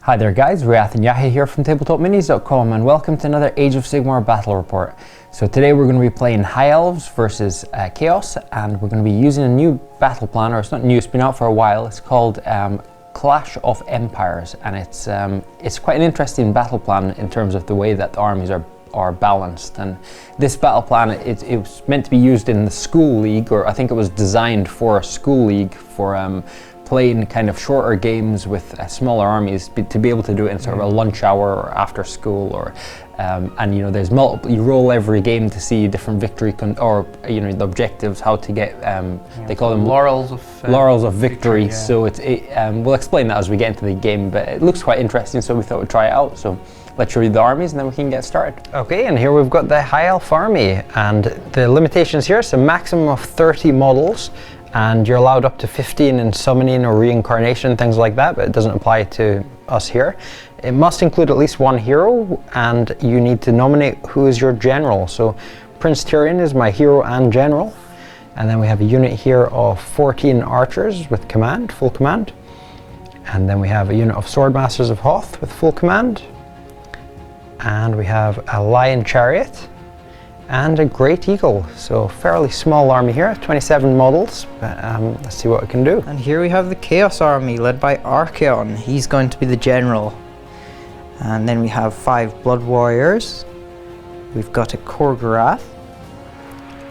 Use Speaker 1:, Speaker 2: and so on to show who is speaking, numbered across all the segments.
Speaker 1: Hi there guys, Riath and Yahya here from tabletopminis.com and welcome to another Age of Sigmar battle report. So today we're going to be playing High Elves versus Chaos, and we're going to be using a new battle plan, or it's not new, it's been out for a while. It's called Clash of Empires, and it's quite an interesting battle plan in terms of the way that the armies are balanced. And this battle plan, it was meant to be used in the school league, or I think it was designed for a school league for playing kind of shorter games with smaller armies, to be able to do it in sort of a lunch hour or after school, or and you know, there's multiple, you roll every game to see different victory or you know, the objectives, how to get they call them Laurels of Victory. Yeah. So we'll explain that as we get into the game, but it looks quite interesting, so we thought we'd try it out. So let's show you the armies and then we can get started. Okay, and here we've got the High Elf army, and the limitations here is a maximum of 30 models, and you're allowed up to 15 in summoning or reincarnation, things like that, but it doesn't apply to us here. It must include at least one hero, and you need to nominate who is your general. So Prince Tyrion is my hero and general, and then we have a unit here of 14 archers with command, full command, and then we have a unit of Swordmasters of Hoth with full command, and we have a Lion Chariot and a Great Eagle. So fairly small army here, 27 models, but let's see what it can do.
Speaker 2: And here we have the Chaos army led by Archaon. He's going to be the general. And then we have 5 Blood Warriors. We've got a Korgorath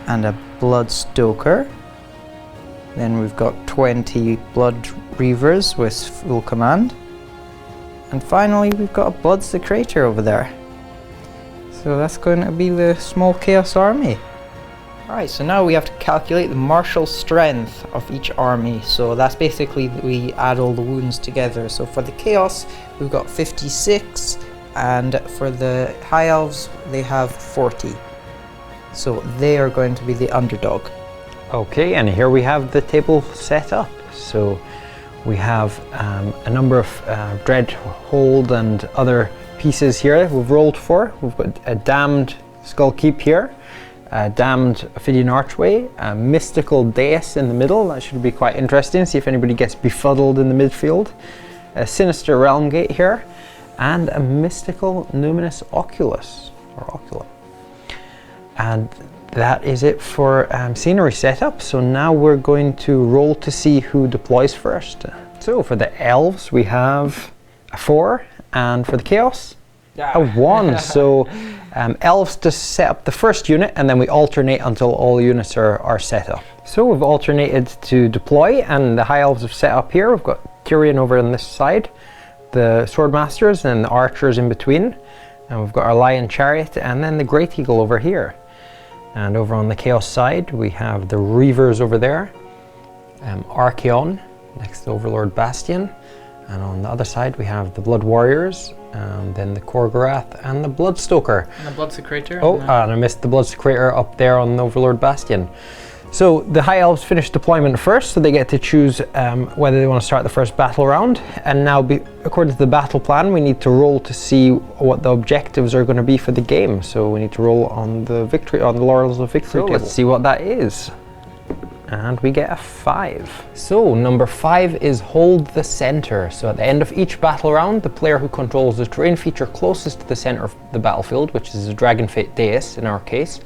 Speaker 2: and a Blood Stoker. Then we've got 20 Blood Reavers with full command. And finally we've got a Blood Secretor over there. So that's going to be the small Chaos army. Alright, so now we have to calculate the martial strength of each army. So that's basically, we add all the wounds together. So for the Chaos, we've got 56, and for the High Elves, they have 40. So they are going to be the underdog.
Speaker 1: Okay, and here we have the table set up. So we have a number of Dreadhold and other pieces here we've rolled for. We've got a Damned Skull Keep here, a Damned Ophidian Archway, a Mystical Dais in the middle. That should be quite interesting, see if anybody gets befuddled in the midfield. A Sinister Realm Gate here, and a Mystical Numinous Oculus, or Oculum. And that is it for scenery setup. So now we're going to roll to see who deploys first. So for the Elves we have a 4, and for the Chaos, a 1. So Elves just set up the first unit, and then we alternate until all units are set up. So we've alternated to deploy, and the High Elves have set up here. We've got Tyrion over on this side, the Swordmasters and the Archers in between, and we've got our Lion Chariot and then the Great Eagle over here. And over on the Chaos side we have the Reavers over there, Archaon next to Overlord Bastion, and on the other side we have the Blood Warriors, and then the Korgorath and the Blood Stoker. And
Speaker 3: the Blood Secretor.
Speaker 1: Oh, and I missed the Blood Secretor up there on the Overlord Bastion. So the High Elves finished deployment first, so they get to choose whether they want to start the first battle round. And now, according to the battle plan, we need to roll to see what the objectives are going to be for the game. So we need to roll on the Laurels of Victory table. Let's see what that is. And we get a 5. So number 5 is Hold the Center. So at the end of each battle round, the player who controls the terrain feature closest to the center of the battlefield, which is a Dragonfate Dais in our case,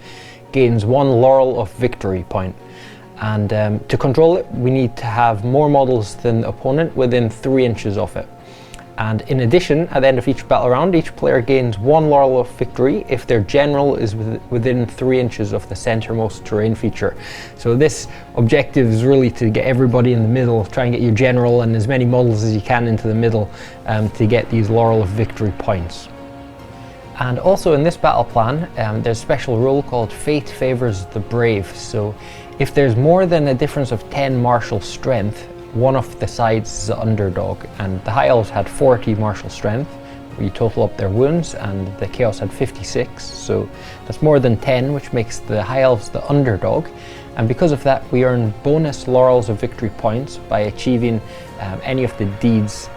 Speaker 1: gains 1 Laurel of Victory point. And to control it, we need to have more models than the opponent within 3 inches of it. And in addition, at the end of each battle round, each player gains 1 Laurel of Victory if their general is within 3 inches of the centermost terrain feature. So this objective is really to get everybody in the middle, try and get your general and as many models as you can into the middle to get these Laurel of Victory points. And also in this battle plan, there's a special rule called Fate Favors the Brave. So if there's more than a difference of 10 martial strength, one of the sides is the underdog, and the High Elves had 40 martial strength. We total up their wounds, and the Chaos had 56, so that's more than 10, which makes the High Elves the underdog. And because of that, we earn bonus Laurels of Victory points by achieving any of the deeds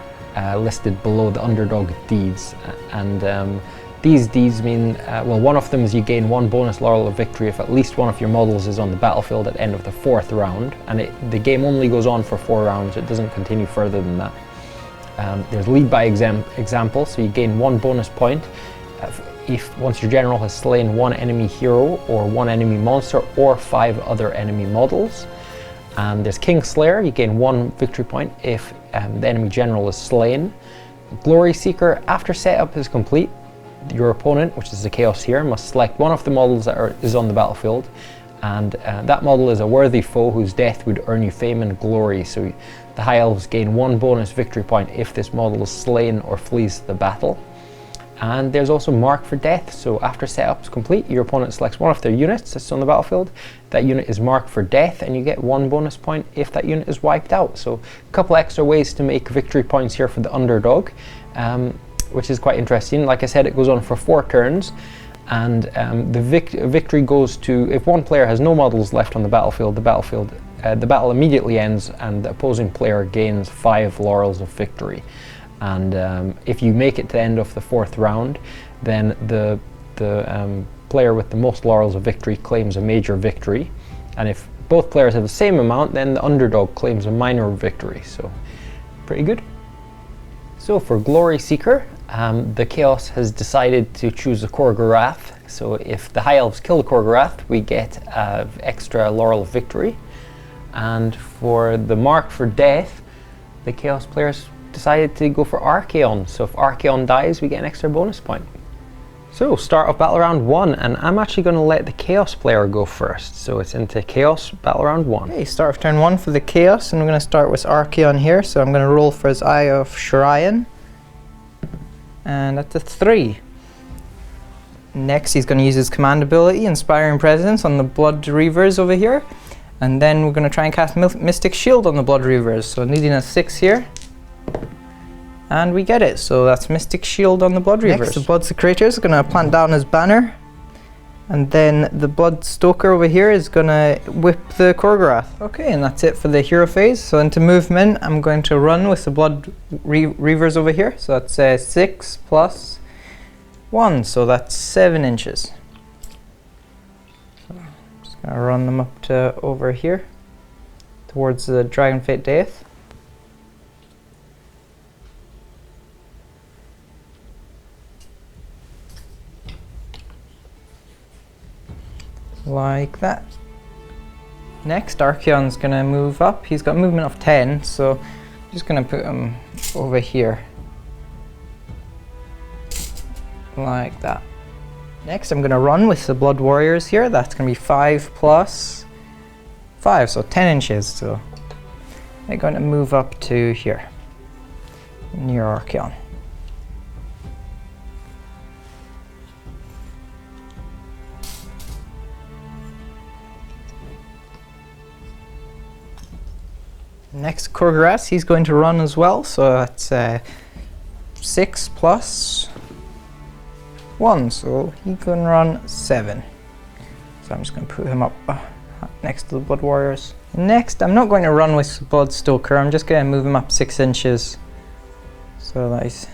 Speaker 1: listed below the underdog deeds. And these deeds mean, well, one of them is you gain 1 bonus Laurel of Victory if at least one of your models is on the battlefield at the end of the 4th round, and the game only goes on for 4 rounds, it doesn't continue further than that. There's lead by example, so you gain 1 bonus point if once your general has slain 1 enemy hero or 1 enemy monster or 5 other enemy models. And there's Kingslayer, you gain 1 victory point if the enemy general is slain. Glory Seeker, after setup is complete, your opponent, which is the Chaos here, must select one of the models that is on the battlefield, and that model is a worthy foe whose death would earn you fame and glory. So the High Elves gain 1 bonus victory point if this model is slain or flees the battle. And there's also Mark for Death, so after setup is complete, your opponent selects one of their units that's on the battlefield. That unit is marked for death, and you get 1 bonus point if that unit is wiped out. So a couple extra ways to make victory points here for the underdog, which is quite interesting. Like I said, it goes on for 4 turns, and the victory goes to, if one player has no models left on the battlefield, the battle immediately ends, and the opposing player gains 5 Laurels of Victory. And if you make it to the end of the 4th round, then the player with the most Laurels of Victory claims a major victory, and if both players have the same amount, then the underdog claims a minor victory. So pretty good. So for Glory Seeker, the Chaos has decided to choose a Korgorath. So if the High Elves kill the Korgorath, we get extra Laurel of Victory. And for the Mark for Death, the Chaos players decided to go for Archaon. So if Archaon dies, we get an extra bonus point. So start of battle round 1, and I'm actually going to let the Chaos player go first. So it's into Chaos battle round 1.
Speaker 2: Okay, start of turn 1 for the Chaos, and we're going to start with Archaon here. So I'm going to roll for his Eye of Sharian, and that's a 3. Next, he's going to use his command ability, Inspiring Presence, on the Blood Reavers over here, and then we're going to try and cast Mystic Shield on the Blood Reavers. So needing a 6 here. And we get it, so that's Mystic Shield on the Blood Reavers. Next, the Blood Secretor is going to plant down his banner, and then the Blood Stoker over here is going to whip the Korgorath. Okay, and that's it for the hero phase. So into movement, I'm going to run with the Blood Reavers over here. So that's 6 plus 1, so that's 7 inches. So I'm just going to run them up to over here, towards the Dragon Fate Death. Like that. Next, Archaon's going to move up. He's got movement of 10, so I'm just going to put him over here. Like that. Next, I'm going to run with the Blood Warriors here. That's going to be 5 plus 5, so 10 inches. So they're going to move up to here, near Archaon. Next, Korgorath, he's going to run as well, so that's 6 plus 1, so he can run 7. So I'm just going to put him up next to the Blood Warriors. Next, I'm not going to run with Blood Stoker, I'm just going to move him up 6 inches. So that is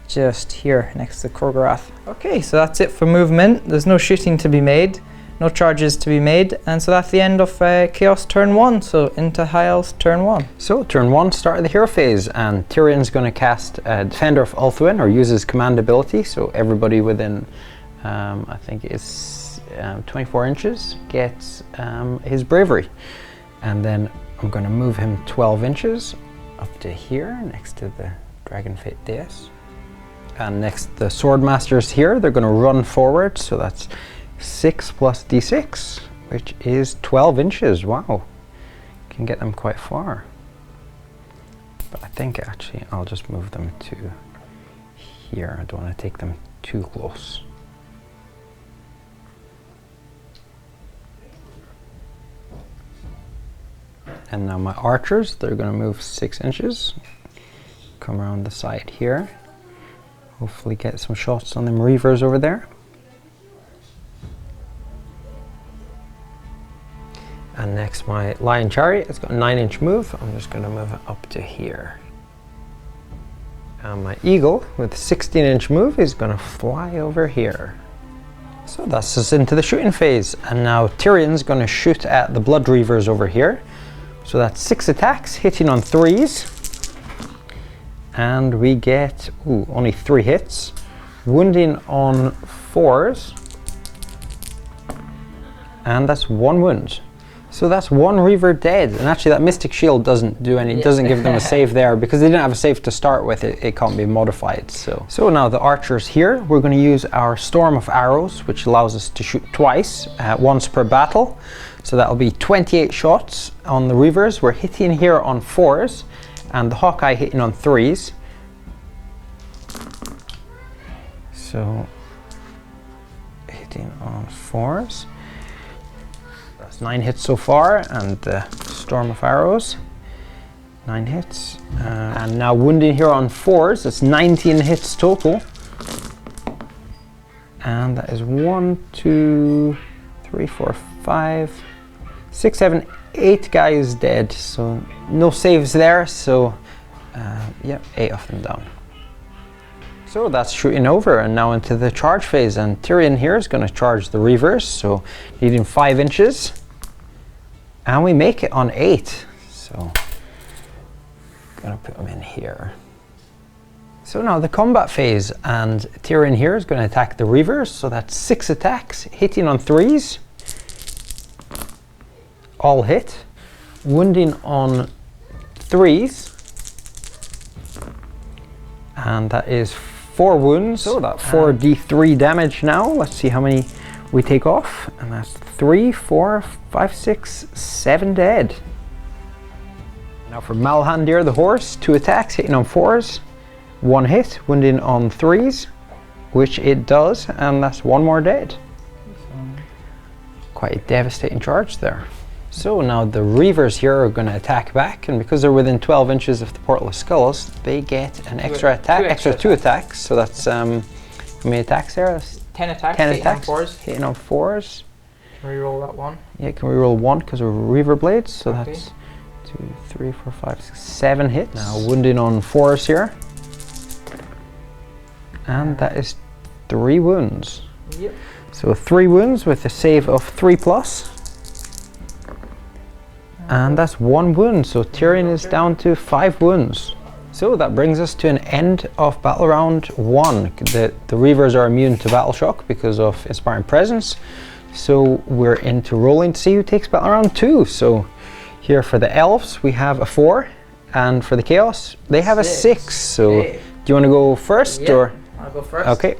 Speaker 2: just here next to Korgorath. Okay, so that's it for movement. There's no shooting to be made. No charges to be made, and so that's the end of Chaos turn 1, so into High Elves turn 1.
Speaker 1: So turn 1, start of the hero phase, and Tyrion's going to cast Defender of Ulthuan, or use his command ability, so everybody within, I think it's 24 inches gets his bravery. And then I'm going to move him 12 inches up to here, next to the Dragon Fate Deus. And next, the Swordmasters here, they're going to run forward, so that's 6 plus d6, which is 12 inches. Wow, can get them quite far. But I think actually I'll just move them to here. I don't want to take them too close. And now my archers, they're going to move 6 inches, come around the side here, hopefully get some shots on them Reavers over there. And next, my Lion Chariot, it's got a 9-inch move. I'm just going to move it up to here. And my Eagle, with a 16-inch move, is going to fly over here. So that's us into the shooting phase. And now Tyrion's going to shoot at the Blood Reavers over here. So that's 6 attacks, hitting on 3s. and we get only 3 hits, wounding on 4s, and that's 1 wound. So that's 1 Reaver dead, and actually that Mystic Shield doesn't do any, doesn't give them a save there, because they didn't have a save to start with, it can't be modified. So now the archers here, we're going to use our Storm of Arrows, which allows us to shoot twice, once per battle. So that'll be 28 shots on the Reavers. We're hitting here on 4s, and the Hawkeye hitting on 3s. So hitting on 4s. 9 hits so far, and the Storm of Arrows, 9 hits. And now wounding here on 4s, it's 19 hits total. And that is 1, 2, 3, 4, 5, 6, 7, 8 guys dead. So no saves there, so yeah, 8 of them down. So that's shooting over, and now into the charge phase, and Tyrion here is going to charge the Reavers, so needing 5 inches. And we make it on 8, so gonna put them in here. So now the combat phase, and Tyrion here is going to attack the Reavers, so that's 6 attacks, hitting on 3s, all hit, wounding on 3s, and that is 4 wounds, so that's 4d3 damage now. Let's see how many we take off, and that's 3, 4, 5, 6, 7 dead. Now for Malhandir the horse, 2 attacks, hitting on 4s, 1 hit, wounding on 3s, which it does, and that's 1 more dead. Quite a devastating charge there. So now the Reavers here are going to attack back, and because they're within 12 inches of the Portal of Skulls, they get an extra attack, 2 attacks. So that's how many attacks there? That's
Speaker 2: 10 attacks,
Speaker 1: 10
Speaker 2: hitting
Speaker 1: attacks,
Speaker 2: on 4s.
Speaker 1: hitting on 4s.
Speaker 2: Can we roll that one?
Speaker 1: Yeah, can we roll 1 because we're Reaver Blades? So
Speaker 2: okay.
Speaker 1: That's 2, 3, 4, 5, 6, 7 hits. Now wounding on 4s here. And that is 3 wounds.
Speaker 2: Yep.
Speaker 1: So 3 wounds with a save of 3+. And that's 1 wound, so Tyrion is down to 5 wounds. So that brings us to an end of battle round 1. The Reavers are immune to battle shock because of Inspiring Presence. So we're into rolling to see who takes battle round 2. So here for the Elves we have a 4, and for the Chaos they have a 6. So do you want to go first?
Speaker 2: Yeah,
Speaker 1: or?
Speaker 2: I'll go first.
Speaker 1: Okay.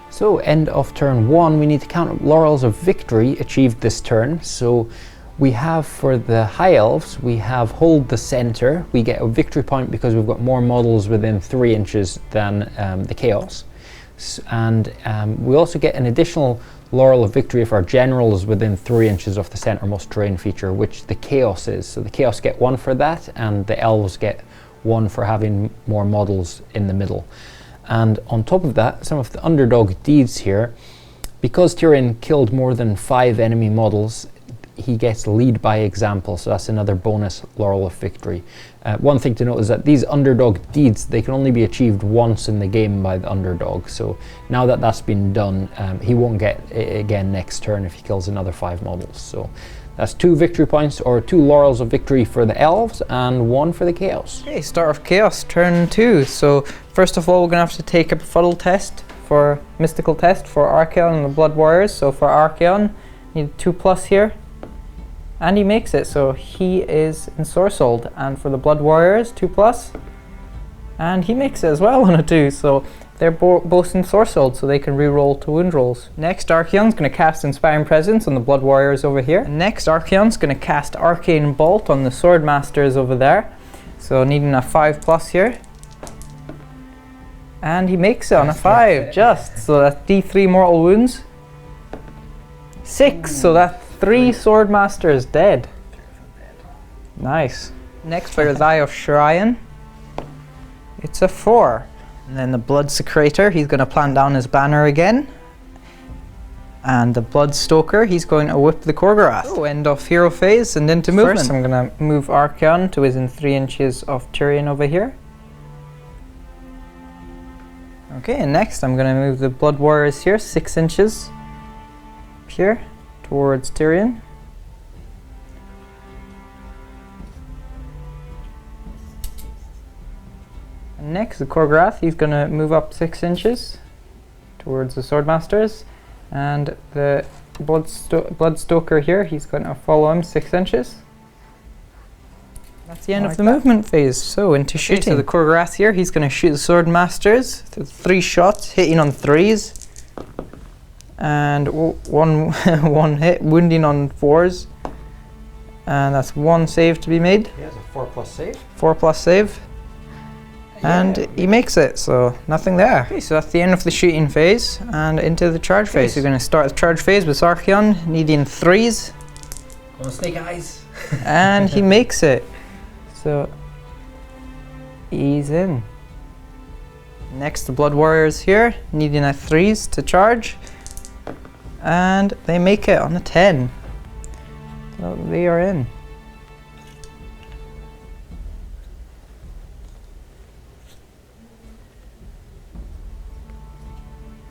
Speaker 1: So end of turn 1, we need to count up Laurels of Victory achieved this turn. So we have for the High Elves, we have Hold the Center. We get a victory point because we've got more models within 3 inches than the Chaos. And we also get an additional Laurel of Victory if our general is within 3 inches of the centermost terrain feature, which the Chaos is. So the Chaos get 1 for that, and the Elves get 1 for having more models in the middle. And on top of that, some of the underdog deeds here, because Tyrion killed more than 5 enemy models, he gets lead by example, so that's another bonus Laurel of Victory. One thing to note is that these underdog deeds, they can only be achieved once in the game by the underdog, so now that that's been done, he won't get it again next turn if he kills another 5 models. So that's 2 victory points, or 2 Laurels of Victory for the Elves, and 1 for the Chaos.
Speaker 2: Okay, start of Chaos, turn 2. So first of all, we're going to have to take a befuddle test, for mystical test for Archaon and the Blood Warriors. So for Archaon, need 2+ here. And he makes it, so he is ensorcelled. And for the Blood Warriors, 2+. And he makes it as well on a 2, so they're both ensorcelled, so they can re-roll to wound rolls. Next, Archaon's going to cast Inspiring Presence on the Blood Warriors over here. And next, Archaon's going to cast Arcane Bolt on the Swordmasters over there. So needing a 5+ here. And he makes it on a 5, just. So that's D3 mortal wounds. 6, so that's 3 Swordmasters dead. Nice. Next for his Eye of Shirian, it's a 4. And then the Blood Secretor, he's going to plant down his banner again. And the Blood Stoker, he's going to whip the Korgorath. So end of hero phase and into movement. First, I'm going to move Archaon to within 3 inches of Tyrion over here. Okay, and next I'm going to move the Blood Warriors here 6 inches up here towards Tyrion. Next, the Korgorath, he's going to move up 6 inches towards the Swordmasters, and the Bloodstoker here, he's going to follow him 6 inches. That's the end of the movement phase. So into shooting. So the Korgorath here, he's going to shoot the Swordmasters. 3 shots, hitting on 3s, and one hit, wounding on 4s, and that's 1 save to be made.
Speaker 1: He has a 4+ save.
Speaker 2: 4+ save. And he makes it, so nothing there. Okay, so that's the end of the shooting phase, and into the charge phase. So we're going to start the charge phase with Archeon, needing 3s.
Speaker 1: Come on, Snake Eyes.
Speaker 2: And he makes it. So he's in. Next, the Blood Warriors here, needing a 3s to charge. And they make it on a 10. So they are in.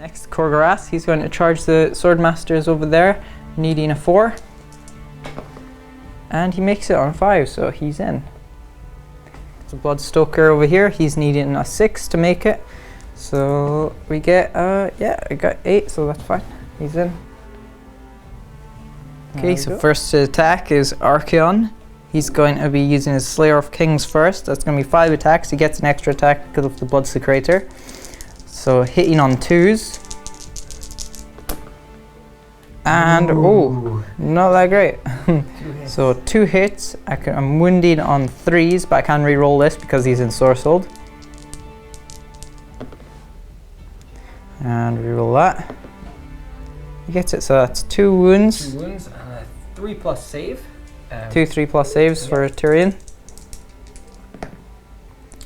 Speaker 2: Next, Korgorath, he's going to charge the Swordmasters over there, needing a 4. And he makes it on a 5, so he's in. The Bloodstoker over here, he's needing a 6 to make it. So we get, yeah, I got 8, so that's fine. He's in. Okay, so first to attack is Archeon. He's going to be using his Slayer of Kings first. That's going to be 5 attacks. He gets an extra attack because of the Bloodsecrator. So hitting on 2s. And, oh, not that great. So 2 hits. I'm wounding on 3s, but I can re-roll this because he's ensorcelled. And re-roll that. He gets it, so that's 2 wounds.
Speaker 1: 2 wounds and a 3+ save.
Speaker 2: 2 3+ saves for Tyrion.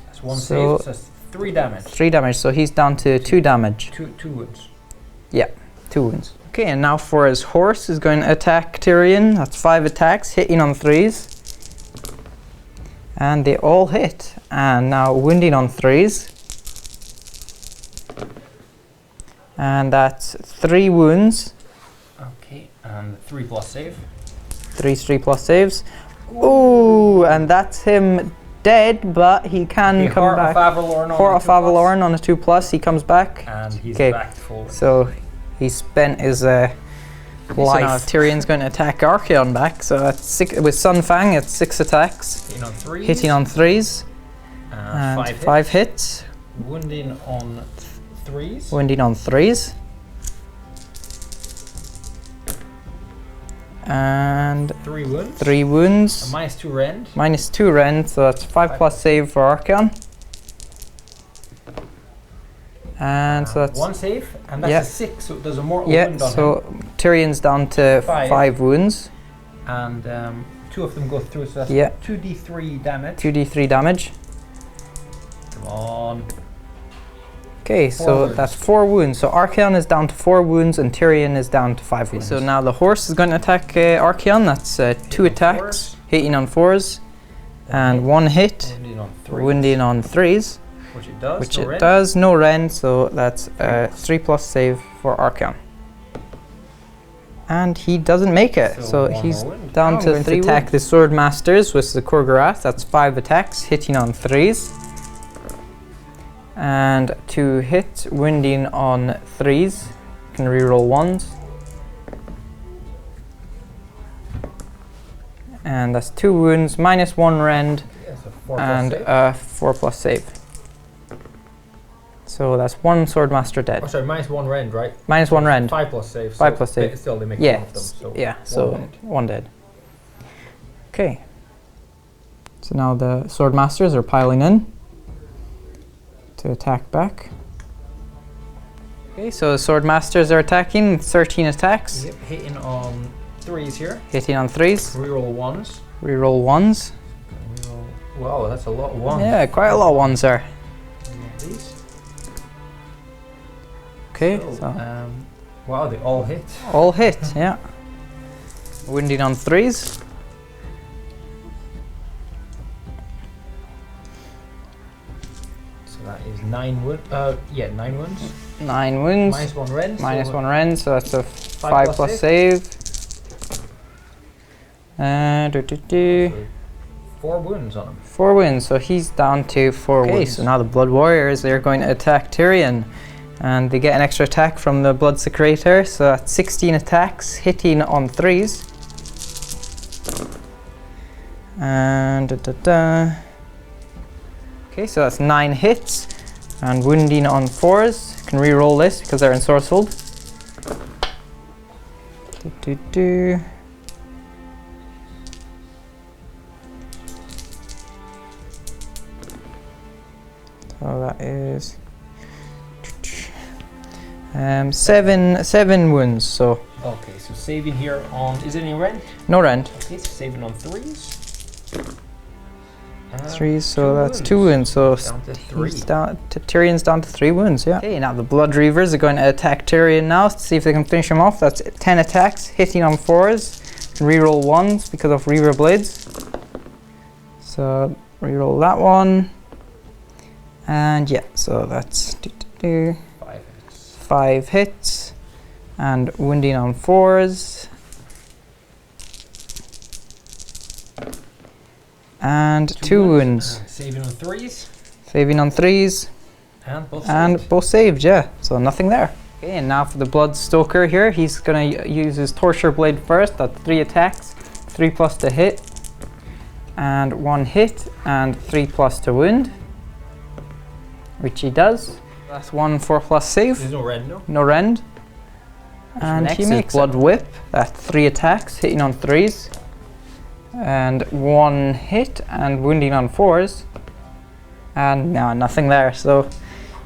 Speaker 1: That's 1 save, so that's 3 damage.
Speaker 2: 3 damage, so he's down to 2 damage.
Speaker 1: 2 wounds.
Speaker 2: Yeah, 2 wounds. Okay, and now for his horse, is going to attack Tyrion. That's 5 attacks, hitting on 3s. And they all hit. And now wounding on 3s. And that's 3 wounds.
Speaker 1: Okay, and 3+ save.
Speaker 2: 3+ saves. Ooh, and that's him dead, but he can come back. Heart of Avalorn on a 2+, he comes back.
Speaker 1: And he's back forward.
Speaker 2: So he spent his life. So now Tyrion's going to attack Archeon back. So that's 6, with Sunfang, it's 6 attacks. Hitting on 3s. And 5 hits.
Speaker 1: Wounding on 3s.
Speaker 2: Wounding on 3s. And
Speaker 1: 3 wounds.
Speaker 2: 3 wounds.
Speaker 1: -2 rend.
Speaker 2: -2 rend, so that's 5+ save for Archeon. And so that's
Speaker 1: 1 save, and that's a 6, so it does a mortal wound on
Speaker 2: so
Speaker 1: him.
Speaker 2: Tyrion's down to 5 wounds.
Speaker 1: And 2 of them go through, so that's 2d3 damage.
Speaker 2: 2d3 damage.
Speaker 1: Come on.
Speaker 2: Okay, so that's 4 wounds. So Archeon is down to 4 wounds and Tyrion is down to 5 wounds. So now the horse is going to attack Archeon. That's 2 attacks, hitting on 4s, and 1 hit, wounding on 3s. Which it does, no rend, so that's a 3+ save for Archeon. And he doesn't make it, so he's down to 3 wounds. Attack the Swordmasters with the Korgorath. That's 5 attacks, hitting on 3s. And 2 hits, wounding on 3s. You can reroll 1s. And that's 2 wounds, -1 rend, and a 4+ save. So that's 1 Swordmaster dead.
Speaker 1: Oh, sorry, -1 rend, right?
Speaker 2: -1 rend.
Speaker 1: 5+ save.
Speaker 2: 5+ save.
Speaker 1: Still, they make 1 of them. So
Speaker 2: yeah, so 1 dead. Okay. So now the Swordmasters are piling in to attack back. Okay, so the Swordmasters are attacking, 13 attacks.
Speaker 1: Yep, hitting on 3s here.
Speaker 2: Hitting on 3s.
Speaker 1: Reroll 1s.
Speaker 2: Reroll 1s.
Speaker 1: Wow, that's a lot of 1s.
Speaker 2: Yeah, quite a lot of 1s there. Okay, so
Speaker 1: wow, they all hit.
Speaker 2: All hit, yeah. Wounding on 3s.
Speaker 1: So that is 9 wounds. 9 wounds.
Speaker 2: 9 wounds.
Speaker 1: -1 rend.
Speaker 2: -1 rend, so that's a 5+ save. 4
Speaker 1: 4 wounds on him.
Speaker 2: 4 wounds, so he's down to 4 wounds. So now the Blood Warriors, they're going to attack Tyrion. And they get an extra attack from the Blood Secretor, so that's 16 attacks, hitting on 3s. And okay, so that's 9 hits, and wounding on 4s. Can re-roll this because they're ensorcelled. So that is 7 wounds. So
Speaker 1: okay, so saving here on, is it any rend?
Speaker 2: No rend.
Speaker 1: Okay, so saving on 3s.
Speaker 2: 3s, so that's 2 wounds. So
Speaker 1: down to 3.
Speaker 2: Tyrion's down to 3 wounds. Yeah. Okay, now the Blood Reavers are going to attack Tyrion now to see if they can finish him off. That's 10 attacks, hitting on 4s. Reroll 1s because of Reaver Blades. So reroll that one. And yeah, so that's 5 hits, and wounding on 4s, and 2 wounds.
Speaker 1: Saving on 3s.
Speaker 2: Saving on 3s.
Speaker 1: And
Speaker 2: both saved, yeah. So nothing there. Okay, and now for the Bloodstoker here, he's gonna use his Torture Blade first. That's 3 attacks, 3+ to hit, and 1 hit, and 3+ to wound, which he does. That's 1 4+ save.
Speaker 1: There's no rend, no?
Speaker 2: No rend. And he makes Blood Whip. That's 3 attacks, hitting on 3s, and 1 hit, and wounding on 4s. And no, nothing there. So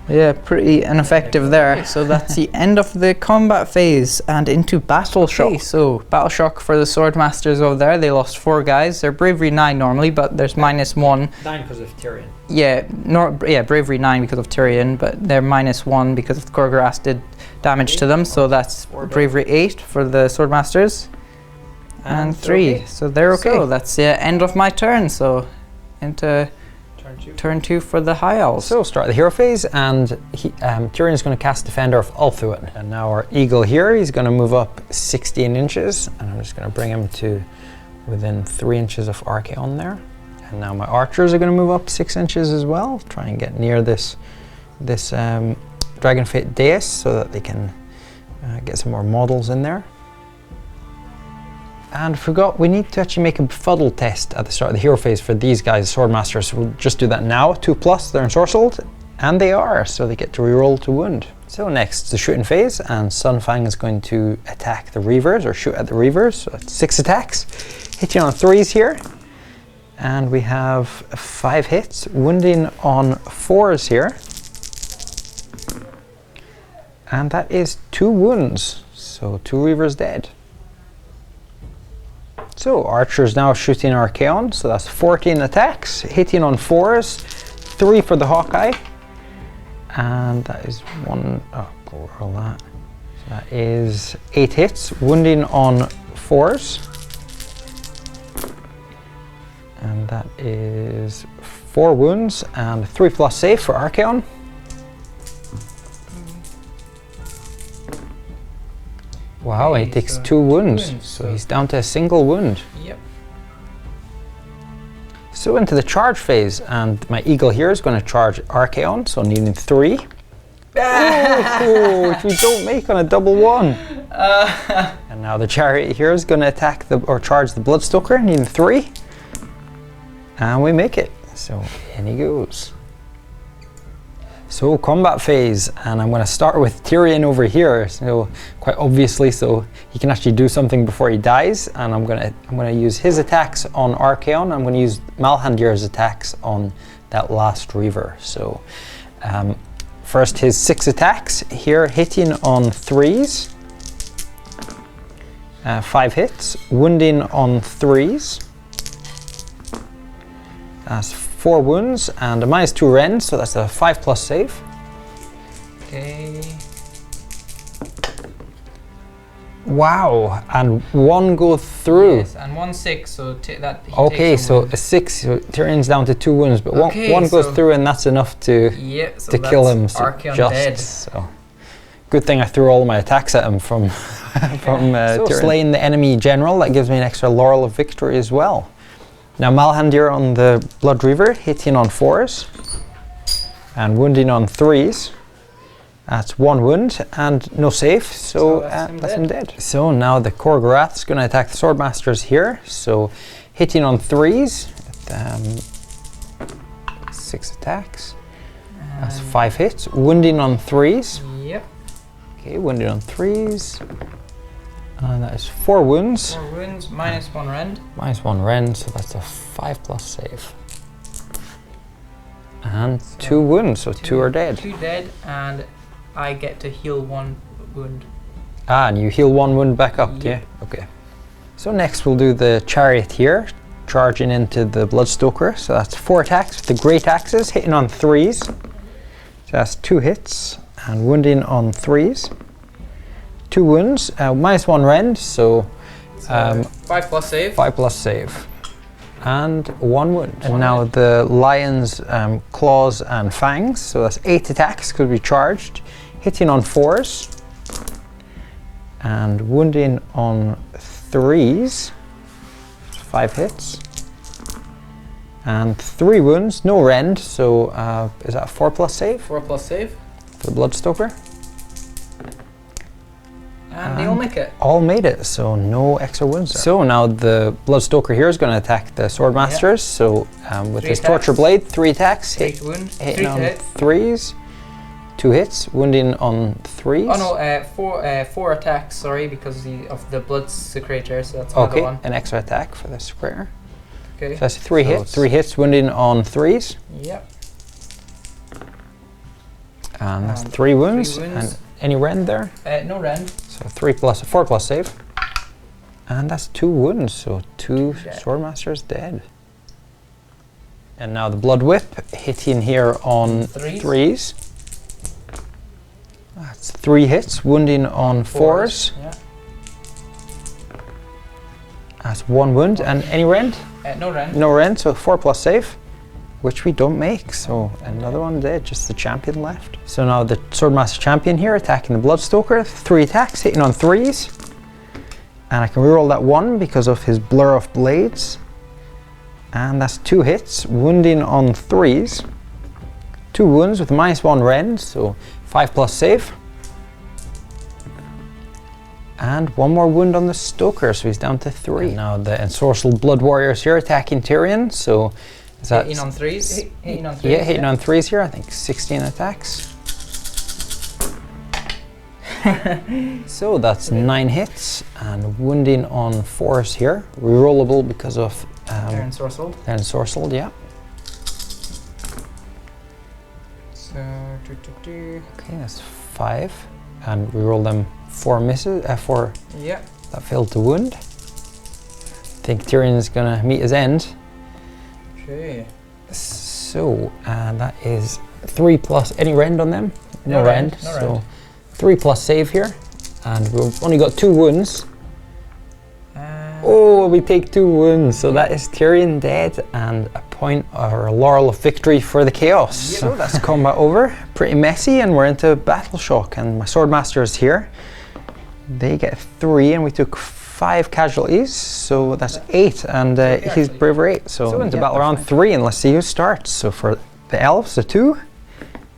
Speaker 2: yeah, pretty ineffective there. Okay, so that's the end of the combat phase and into Battle Shock. Okay, so Battle Shock for the Swordmasters over there. They lost 4 guys. They're Bravery 9 normally, but there's -1.
Speaker 1: 9 because of Tyrion.
Speaker 2: Yeah, Bravery 9 because of Tyrion, but they're -1 because of the Gorgoras did damage to them. So that's Bravery 8 for the Swordmasters. And 3. Okay. So they're okay. So that's the end of my turn. So into turn 2 for the High Elves.
Speaker 1: So start the hero phase, and Tyrion's going to cast Defender of Ulthuan. And now our eagle here, he's going to move up 16 inches, and I'm just going to bring him to within 3 inches of Archaon there. And now my archers are going to move up 6 inches as well, try and get near this Dragonfate dais so that they can get some more models in there. And forgot, we need to actually make a befuddle test at the start of the hero phase for these guys, Swordmasters. So we'll just do that now. 2+, they're ensorcelled, and they are, so they get to reroll to wound. So next, the shooting phase, and Sunfang is going to attack the Reavers, or shoot at the Reavers. So that's 6 attacks, hitting on 3s here. And we have 5 hits, wounding on 4s here. And that is 2 wounds, so 2 Reavers dead. So Archer's now shooting Archaon, so that's 14 attacks, hitting on 4s, 3 for the Hawkeye, and that is 1, oh, go roll that. So that is 8 hits, wounding on 4s, and that is 4 wounds, and 3+ save for Archaon. Wow, okay, he takes 2 wounds, so he's down to a single wound.
Speaker 2: Yep.
Speaker 1: So into the charge phase, and my eagle here is going to charge Archaon, so needing 3. Oh, which we don't make on a double 1. And now the chariot here is going to attack charge the Bloodstoker, needing 3. And we make it, so in he goes. So combat phase, and I'm going to start with Tyrion over here. So quite obviously, so he can actually do something before he dies. And I'm going to use his attacks on Archaon. I'm going to use Malhandir's attacks on that last Reaver. So first, his 6 attacks here, hitting on 3s, 5 hits, wounding on 3s. That's 4 wounds and a -2 rend, so that's a 5+ save.
Speaker 2: Okay.
Speaker 1: Wow, and 1 goes through.
Speaker 2: Yes, and 1 6, so that.
Speaker 1: Okay, so a 6, so Tyrion's down to 2 wounds, but okay, one goes through, and that's enough to kill him. So
Speaker 2: Archaon dead.
Speaker 1: So good thing I threw all of my attacks at him from Tyrion. Slaying the enemy general, that gives me an extra Laurel of Victory as well. Now Malhandir on the Blood Reaver, hitting on 4s and wounding on 3s. That's 1 wound and no save, so that's him dead. So now the Korgorath is going to attack the Swordmasters here. So hitting on 3s, with, 6 attacks. That's 5 hits. Wounding on 3s.
Speaker 2: Yep.
Speaker 1: Okay, wounding on 3s. And that is 4 wounds.
Speaker 2: 4 wounds, -1 rend.
Speaker 1: -1 rend, so that's a 5+ save. And 2 wounds, so 2 are dead.
Speaker 2: 2 dead, and I get to heal 1 wound.
Speaker 1: Ah, and you heal 1 wound back up,
Speaker 2: Yep.
Speaker 1: yeah? Okay. So next we'll do the Chariot here, charging into the Bloodstoker. So that's 4 attacks with the Great Axes, hitting on 3s. So that's 2 hits, and wounding on 3s. 2 wounds, -1 rend, so
Speaker 2: 5+ save.
Speaker 1: 5+ save. And 1 wound. And now the Lion's claws and fangs, so that's 8 attacks, could be charged. Hitting on 4s. And wounding on 3s. 5 hits. And 3 wounds, no rend, so is that a 4+ save?
Speaker 2: 4+ save.
Speaker 1: For the Bloodstoker.
Speaker 2: And they all make it.
Speaker 1: All made it, so no extra wounds. So now the Bloodstoker here is going to attack the Swordmasters. So with his Torture Blade, 3 attacks,
Speaker 2: Take wound.
Speaker 1: hitting on 3s, 2 hits, wounding on 3s.
Speaker 2: Oh no, 4 attacks. Sorry, because of the Blood Secretor. So that's another one.
Speaker 1: An extra attack for the Secretor.
Speaker 2: Okay.
Speaker 1: So that's 3 hits. 3 hits, wounding on 3s.
Speaker 2: Yep.
Speaker 1: And that's 3 wounds. And any rend there?
Speaker 2: No rend.
Speaker 1: So 4+ save. And that's 2 wounds, so 2 Swordmasters dead. And now the Blood Whip, hitting here on 3s. That's 3 hits, wounding on 4s.
Speaker 2: Yeah.
Speaker 1: That's 1 wound, and any rend?
Speaker 2: No rend.
Speaker 1: No rend, so 4+ save, which we don't make, so another one dead, just the champion left. So now the Swordmaster champion here, attacking the Bloodstoker, 3 attacks, hitting on 3s. And I can reroll that 1 because of his Blur of Blades. And that's 2 hits, wounding on 3s. 2 wounds with -1 rend, so 5+ save. And 1 more wound on the Stoker, so he's down to 3. And now the Ensorcelled Blood Warriors here attacking Tyrion, so is that
Speaker 2: hitting on 3s? Hitting on 3s.
Speaker 1: Yeah, hitting on 3s here, I think 16 attacks. So that's 9 hits, and wounding on 4s here. Rerollable because of
Speaker 2: they're ensorcelled.
Speaker 1: They're ensorcelled, yeah.
Speaker 2: So
Speaker 1: okay, that's 5, and reroll them 4 misses. 4.
Speaker 2: Yeah.
Speaker 1: That failed to wound. I think Tyrion is gonna meet his end.
Speaker 2: Okay.
Speaker 1: So that is 3+ any rend on them. No rend.
Speaker 2: No
Speaker 1: so
Speaker 2: rend.
Speaker 1: 3+ save here, and we've only got 2 wounds. Oh, we take 2 wounds, so that is Tyrion dead, and a point or a Laurel of Victory for the Chaos. Yep. So that's combat over. Pretty messy, and we're into Battle Shock, and my Swordmaster is here. They get 3, and we took 5 casualties, so that's 8, and he's Braver 8. So into battle round 3, and let's see who starts. So for the Elves, a 2,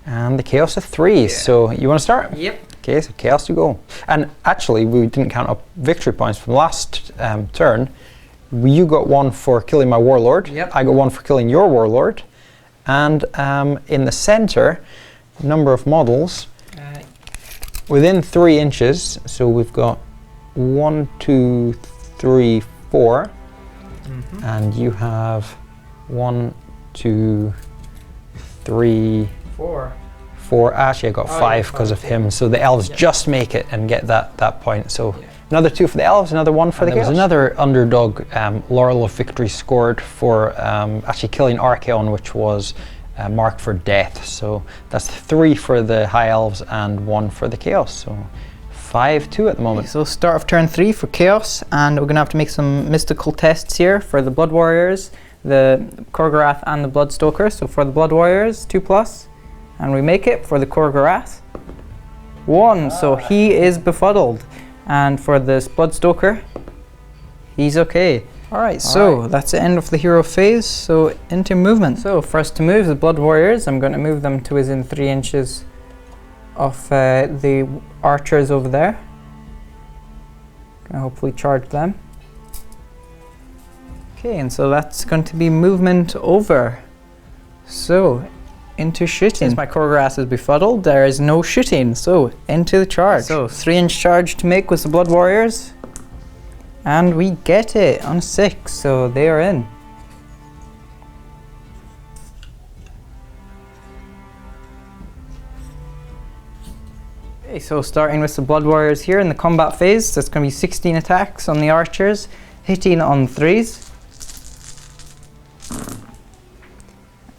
Speaker 1: and the Chaos, a 3. Yeah. So you want to start?
Speaker 2: Yep.
Speaker 1: Okay, so Chaos to go. And actually, we didn't count up victory points from last turn. You got 1 for killing my Warlord.
Speaker 2: Yep.
Speaker 1: I got 1 for killing your Warlord. And in the center, number of models, within 3 inches, so we've got 1, 2, 3, 4. And you have 1, 2, 3,
Speaker 2: 4.
Speaker 1: Actually, I got 5 because of him. So the Elves just make it and get that point. So another 2 for the Elves, another 1 for the Chaos. There was another underdog Laurel of Victory scored for actually killing Archaon, which was marked for death. So that's 3 for the High Elves and 1 for the Chaos. So 5-2 at the moment.
Speaker 2: So start of turn 3 for Chaos, and we're gonna have to make some mystical tests here for the Blood Warriors, the Korgorath, and the Bloodstoker. So for the Blood Warriors, 2+. And we make it for the Korgorath. 1, so he is befuddled. And for this Bloodstoker, he's okay. Alright, so that's the end of the hero phase, so into movement. So first to move the Blood Warriors, I'm going to move them to within 3 inches of the archers over there. Gonna hopefully charge them. Okay, and so that's going to be movement over. So, into shooting. Since my core grass is befuddled, there is no shooting, so into the charge. So 3-inch charge to make with the Blood Warriors. And we get it on 6, so they are in. Okay, so starting with the Blood Warriors here in the combat phase, that's going to be 16 attacks on the archers, hitting on 3s.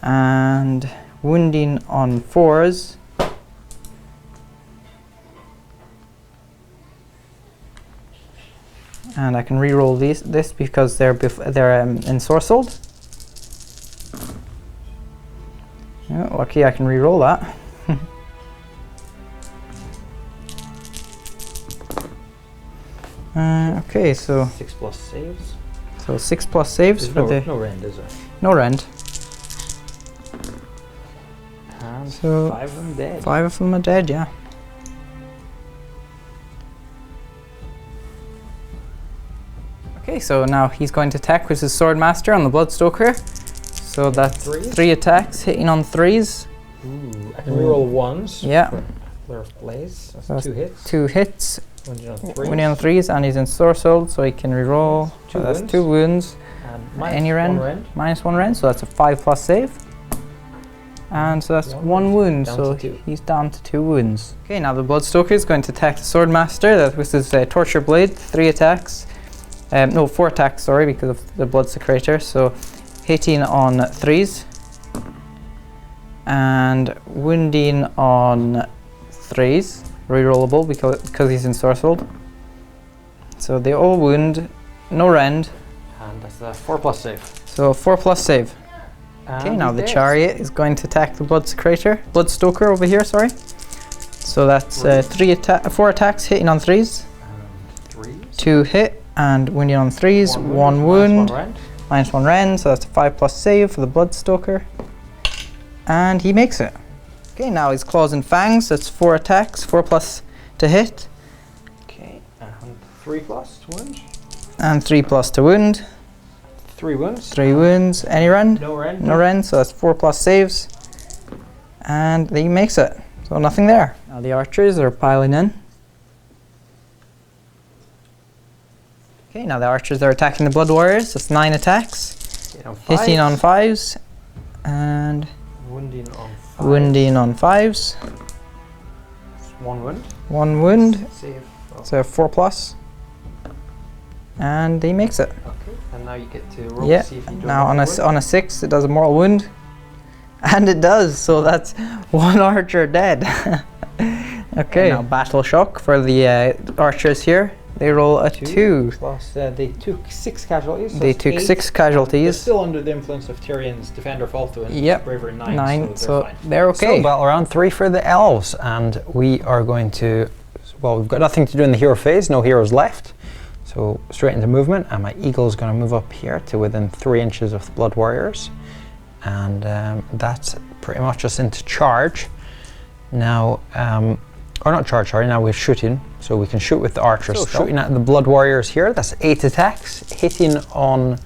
Speaker 2: And wounding on 4s. And I can re-roll this because they're ensorcelled. Oh, lucky I can re-roll that. Okay, so
Speaker 1: 6 plus saves.
Speaker 2: So 6 plus saves for the
Speaker 1: no rend, is there?
Speaker 2: No rend.
Speaker 1: And
Speaker 2: so
Speaker 1: 5 of them dead.
Speaker 2: 5 of them are dead, yeah. Okay, so now he's going to attack with his Swordmaster on the Bloodstoker. So that's 3 attacks, hitting on 3s.
Speaker 1: Ooh, I can reroll 1s.
Speaker 2: Yeah.
Speaker 1: Flare of Blaze.
Speaker 2: So
Speaker 1: That's 2 hits.
Speaker 2: 2 hits.
Speaker 1: Winning on 3s.
Speaker 2: On 3s, and he's ensorcelled, so he can reroll. So that's 2 wounds.
Speaker 1: And
Speaker 2: Any rend. -1 rend, so that's a 5 plus save. And so that's 1 wound, so he's down to 2 wounds. Okay, now the Bloodstoker is going to attack the Swordmaster. That with his Torture Blade, 3 attacks. No, 4 attacks, sorry, because of the Blood Secretor. So hitting on 3s. And wounding on 3s. Rerollable because he's ensorcelled. So they all wound, no rend.
Speaker 1: And that's a 4 plus save.
Speaker 2: So 4 plus save. Okay, now the Chariot is going to attack the Bloodstoker over here, sorry. So that's 4 attacks, hitting on 3s. 2 hit, and wounding on 3s, 1 wound. -1 rend, so that's a 5 plus save for the Bloodstoker. And he makes it. Okay, now his Claws and Fangs, that's 4 attacks, 4 plus to hit.
Speaker 1: Okay, and 3 plus to wound.
Speaker 2: And 3 plus to wound.
Speaker 1: 3 wounds.
Speaker 2: 3 wounds. Any rend?
Speaker 1: No rend.
Speaker 2: No rend, so that's 4 plus saves. And he makes it. So nothing there. Now the archers are piling in. Okay, now the archers are attacking the Blood Warriors. That's 9 attacks. Hitting on 5s. And
Speaker 1: wounding on 5s.
Speaker 2: Wounding on 5s.
Speaker 1: 1 wound.
Speaker 2: 1 wound.
Speaker 1: Save.
Speaker 2: So 4 plus. And he makes it.
Speaker 1: Okay, and now you get to roll to see if you do
Speaker 2: now on a 6 it does a mortal wound. And it does, so that's 1 archer dead. Okay, now Battle Shock for the archers here. They roll a 2.
Speaker 1: Plus, they took 6 casualties. So
Speaker 2: they took 6 casualties.
Speaker 1: They're still under the influence of Tyrion's Defender Falto and Bravery 9.
Speaker 2: So they're okay.
Speaker 1: So battle round 3 for the Elves, and we are going to, well, we've got nothing to do in the hero phase, no heroes left. So straight into movement, and my eagle is going to move up here to within 3 inches of the Blood Warriors. And that's pretty much just into charge. Now, or not charge, sorry, now we're shooting, so we can shoot with the archers. So shooting at the Blood Warriors here, that's 8 attacks, hitting on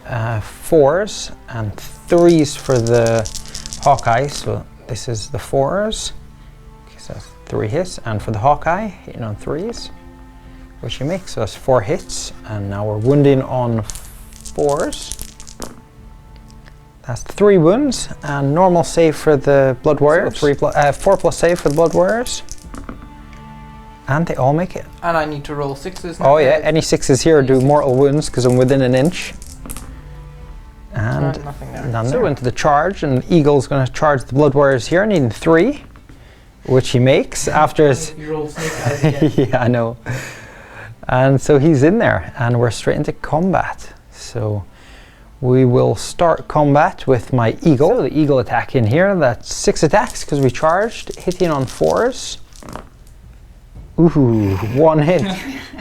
Speaker 1: 4s and 3s for the Hawkeye, so this is the 4s. Okay, so that's 3 hits, and for the Hawkeye, hitting on 3s, which he makes, so that's 4 hits, and now we're wounding on 4s. That's 3 wounds, and normal save for the Blood Warriors, 4 plus save for the Blood Warriors. And they all make it.
Speaker 2: And I need to roll 6s now.
Speaker 1: Oh yeah, any 6s here do mortal wounds because I'm within an inch. And
Speaker 2: nothing there.
Speaker 1: None there. Into the charge, and Eagle's going to charge the Blood Warriors here, needing 3, which he makes after his...
Speaker 2: You roll snake eyes again.
Speaker 1: Yeah, I know. And so he's in there, and we're straight into combat. So we will start combat with my Eagle. So the Eagle attack in here, that's 6 attacks because we charged, hitting on 4s. Ooh, 1 hit.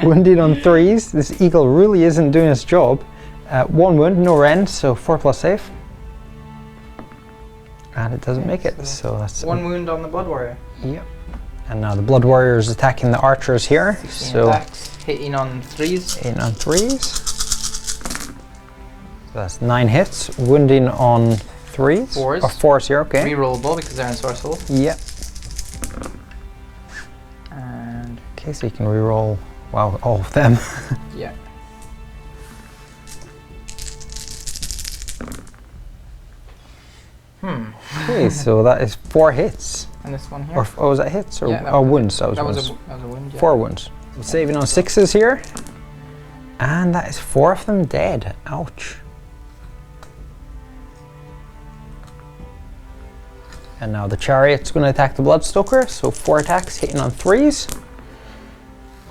Speaker 1: Wounded on 3s. This Eagle really isn't doing its job. 1 wound, no rend, so 4+ save. And it doesn't make it, so that's
Speaker 2: 1 wound on the Blood Warrior.
Speaker 1: Yep. And now the Blood Warrior is attacking the archers here.
Speaker 2: 16
Speaker 1: so
Speaker 2: attacks, hitting on 3s.
Speaker 1: Hitting on 3s. So that's 9 hits, wounding on 3s.
Speaker 2: 4s.
Speaker 1: Or 4s here, okay.
Speaker 2: Rerollable because they're ensorcelled.
Speaker 1: Yep.
Speaker 2: And
Speaker 1: okay, so you can reroll, wow, all of them.
Speaker 2: yeah.
Speaker 1: Okay, so that is 4 hits.
Speaker 2: And this one here.
Speaker 1: Or, oh, was that hits? Or
Speaker 2: Yeah,
Speaker 1: wounds? That was
Speaker 2: that
Speaker 1: wounds.
Speaker 2: was a wound, yeah.
Speaker 1: 4 wounds. So saving on 6s here. And that is 4 of them dead. Ouch. And now the chariot's going to attack the Bloodstoker. So 4 attacks, hitting on 3s.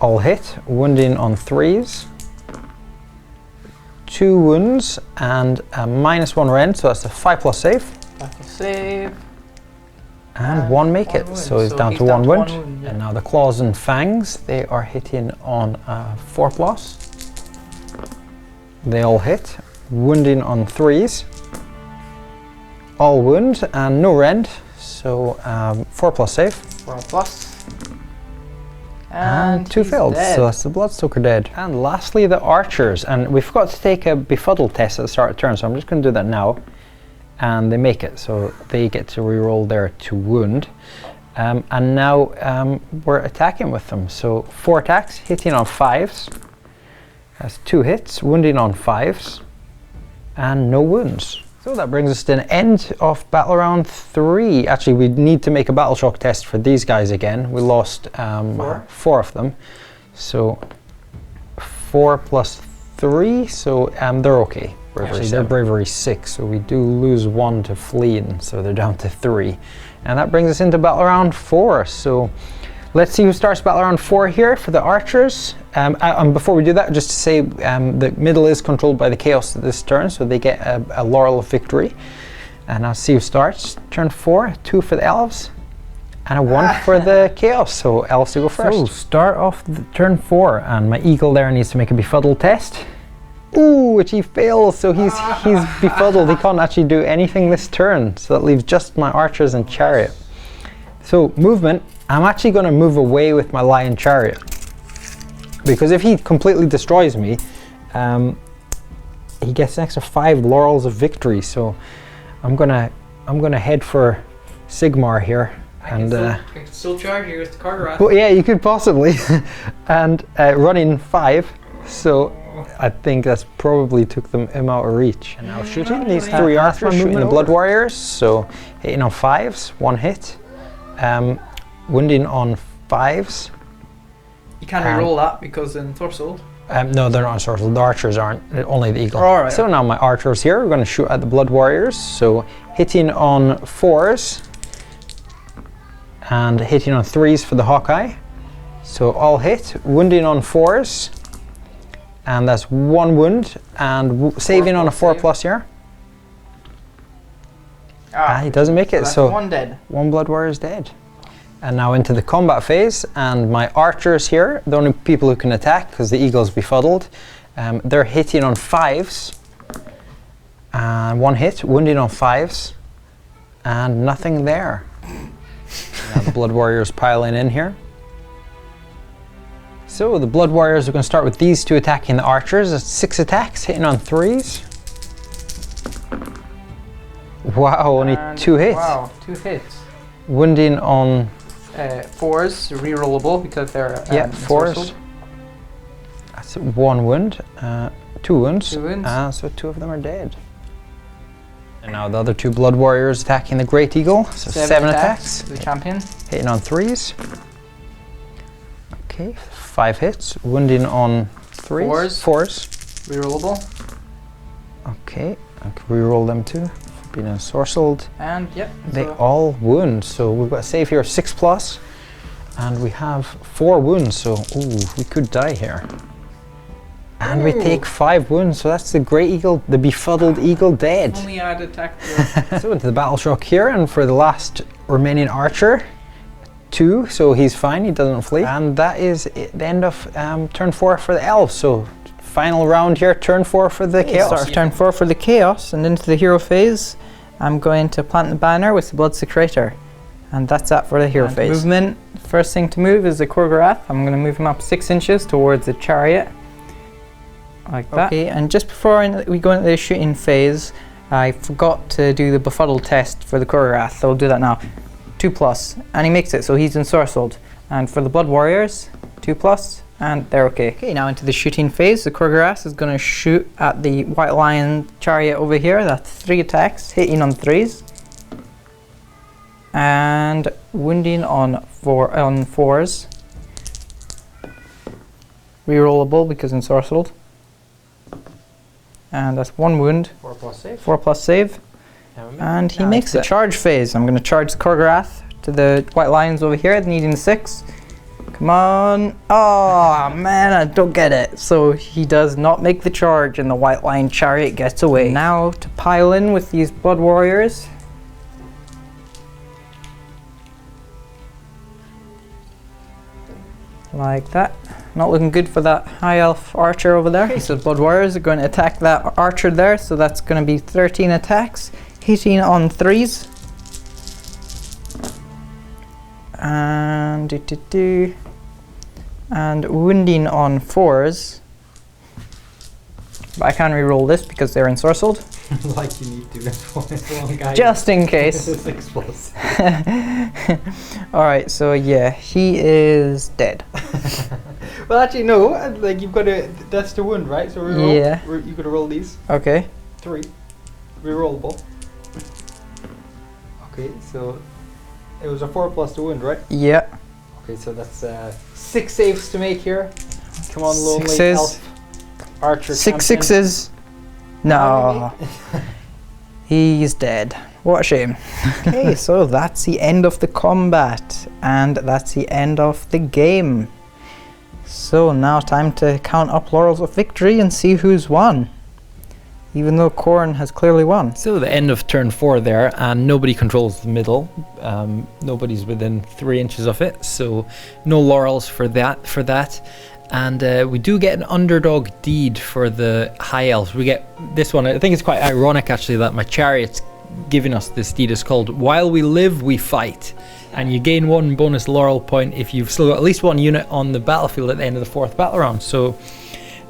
Speaker 1: All hit, wounding on 3s. 2 wounds and a -1 rend, so that's a 5+ save.
Speaker 2: 5+ save.
Speaker 1: And 1 make it,
Speaker 2: wound.
Speaker 1: so he's down to 1 wound. And now the claws and fangs, they are hitting on 4+. They all hit, wounding on 3s. All wound and no rend, so 4+ save.
Speaker 2: 4+.
Speaker 1: And 2 failed, so that's the Bloodstoker dead. And lastly, the archers, and we forgot to take a befuddled test at the start of turn, so I'm just going to do that now. And they make it, so they get to reroll their to wound. And now we're attacking with them. So 4 attacks, hitting on 5s. That's 2 hits, wounding on 5s, and no wounds. So that brings us to an end of battle round 3. Actually, we need to make a battle shock test for these guys again. We lost 4 of them. So 4 + 3, so they're okay. Actually, they're bravery 6, so we do lose 1 to fleeing, so they're down to 3. And that brings us into battle round 4. So let's see who starts battle round 4 here for the archers. And before we do that, just to say the middle is controlled by the chaos this turn, so they get a Laurel of Victory. And I'll see who starts. Turn 4, 2 for the elves, and a 1 for the chaos. So elves to go first. So start off the turn 4, and my eagle there needs to make a befuddled test. Ooh, which he fails, so he's befuddled. He can't actually do anything this turn, so that leaves just my archers and chariot. So movement, I'm actually going to move away with my lion chariot, because if he completely destroys me, he gets an extra 5 Laurels of Victory. So I'm gonna head for Sigmar here. I
Speaker 2: can still charge you with the Cartograph.
Speaker 1: Well, yeah, you could possibly. And running 5, so I think that's probably took him out of reach. And now shooting these 3 archers, shooting the Blood Warriors. So hitting on 5s, 1 hit. Wounding on 5s.
Speaker 2: You can't reroll that because in ensorcelled.
Speaker 1: No, they're not ensorcelled. The archers aren't. Only the eagle.
Speaker 2: All right.
Speaker 1: So now my archers here are going to shoot at the Blood Warriors. So hitting on 4s and hitting on 3s for the Hawkeye. So all hit, wounding on 4s, and that's 1 wound, and saving on a 4+ here. He doesn't make it. So
Speaker 2: 1 dead.
Speaker 1: 1 Blood Warrior is dead. And now into the combat phase, and my archers here, the only people who can attack because the eagle's befuddled, they're hitting on 5s, and 1 hit, wounding on 5s, and nothing there. Now the Blood Warriors piling in here. So the Blood Warriors are going to start with these 2 attacking the archers. That's 6 attacks, hitting on 3s. Wow, only 2 hits.
Speaker 2: Wow, 2 hits.
Speaker 1: Wounding on
Speaker 2: 4s, rerollable because they're
Speaker 1: 4s. That's 1 wound, 2 wounds.
Speaker 2: 2 wounds.
Speaker 1: So 2 of them are dead. And now the other 2 Blood Warriors attacking the Great Eagle. So 7 attacks.
Speaker 2: The champion.
Speaker 1: Hitting on 3s. Okay, 5 hits. Wounding on 3s. 4s.
Speaker 2: Rerollable.
Speaker 1: Okay, I can reroll them too. Being ensorcelled.
Speaker 2: And yep.
Speaker 1: They all wound. So we've got a save here of 6+. And we have 4 wounds. So we could die here. And we take 5 wounds, so that's the Great Eagle, the befuddled eagle dead.
Speaker 2: Only add attack.
Speaker 1: So into the battle shock here, and for the last remaining archer, 2, so he's fine, he doesn't flee. And that is the end of turn 4 for the elves. So final round here, turn 4 for the Chaos.
Speaker 2: Start of turn 4 for the Chaos, and into the hero phase, I'm going to plant the banner with the Blood Secretor. And that's that for the hero phase. Movement, first thing to move is the Korgorath. I'm going to move him up 6 inches towards the chariot. Like that. Okay, and just before we go into the shooting phase, I forgot to do the befuddle test for the Korgorath, so I'll do that now. 2+, and he makes it, so he's ensorcelled. And for the Blood Warriors, 2+, and they're okay. Okay, now into the shooting phase. The Korgorath is going to shoot at the White Lion chariot over here. That's 3 attacks, hitting on 3s. And wounding on 4s. Rerollable because ensorcelled. And that's 1 wound.
Speaker 1: 4+ save.
Speaker 2: 4+ save. And he makes the charge phase. I'm going to charge the Korgorath to the White Lions over here, needing 6. Come on. Oh man, I don't get it. So he does not make the charge and the White Lion chariot gets away. Now to pile in with these Blood Warriors. Like that. Not looking good for that High Elf archer over there. Okay, so the Blood Warriors are going to attack that archer there. So that's going to be 13 attacks, hitting on 3s. And and wounding on 4s. But I can re-roll this because they're ensorcelled.
Speaker 1: Like you need to. It's one guy.
Speaker 2: Just in case.
Speaker 1: 6+.
Speaker 2: Alright, so yeah, he is dead.
Speaker 1: Well, actually, no. Like you've got to. That's the wound, right? So re-roll.
Speaker 2: Yeah.
Speaker 1: You got to roll these.
Speaker 2: Okay.
Speaker 1: 3. Rerollable. Okay, so it was a 4+ to wound, right?
Speaker 2: Yeah.
Speaker 1: Okay, so that's 6 saves to make here. Come on, lonely
Speaker 2: 6s.
Speaker 1: elf archer.
Speaker 2: 6
Speaker 1: champion.
Speaker 2: 6s. No. He's dead. What a shame. Okay, so that's the end of the combat, and that's the end of the game. So now time to count up Laurels of Victory and see who's won. Even though Khorne has clearly won.
Speaker 1: So the end of turn 4 there, and nobody controls the middle. Nobody's within 3 inches of it, so no laurels for that. And we do get an underdog deed for the High Elves. We get this one. I think it's quite ironic actually that my chariot's giving us this deed. It's called While We Live, We Fight. And you gain 1 bonus laurel point if you've still got at least 1 unit on the battlefield at the end of the 4th battle round. So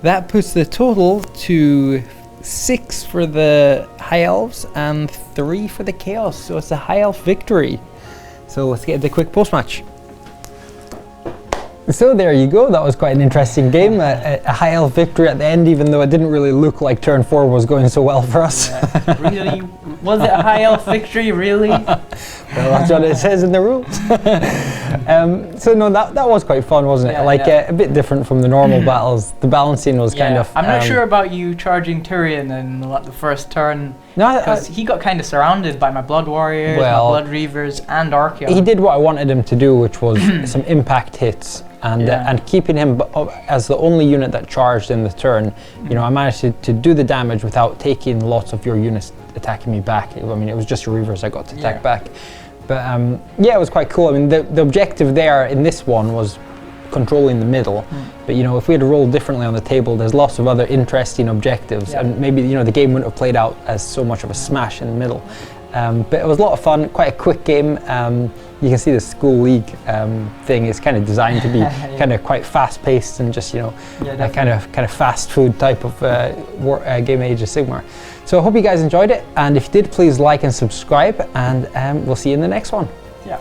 Speaker 1: that puts the total to 6 for the High Elves and 3 for the Chaos. So it's a High Elf victory. So let's get the quick post-match. So there you go, that was quite an interesting game, a High Elf victory at the end, even though it didn't really look like turn 4 was going so well for us.
Speaker 2: Yeah. Really? Was it a High Elf victory, really?
Speaker 1: Well, that's what it says in the rules. So no, that was quite fun, wasn't it?
Speaker 2: Yeah,
Speaker 1: like
Speaker 2: yeah.
Speaker 1: A bit different from the normal battles. The balancing was kind of...
Speaker 3: I'm not sure about you charging Tyrion in the first turn, because he got kind of surrounded by my Blood Warriors, my Blood Reavers, and Archeon.
Speaker 1: He did what I wanted him to do, which was some impact hits. And keeping him as the only unit that charged in the turn, you know, I managed to do the damage without taking lots of your units attacking me back. I mean, it was just your Reavers I got to attack back. But yeah, it was quite cool. I mean, the objective there in this one was controlling the middle. But you know, if we had rolled differently on the table, there's lots of other interesting objectives, and maybe you know the game wouldn't have played out as so much of a smash in the middle. But it was a lot of fun, quite a quick game. You can see the school league thing is kind of designed to be kind of quite fast-paced and just, you know, a kind of fast food type of game Age of Sigmar. So I hope you guys enjoyed it, and if you did, please like and subscribe, and we'll see you in the next one.
Speaker 3: Yeah.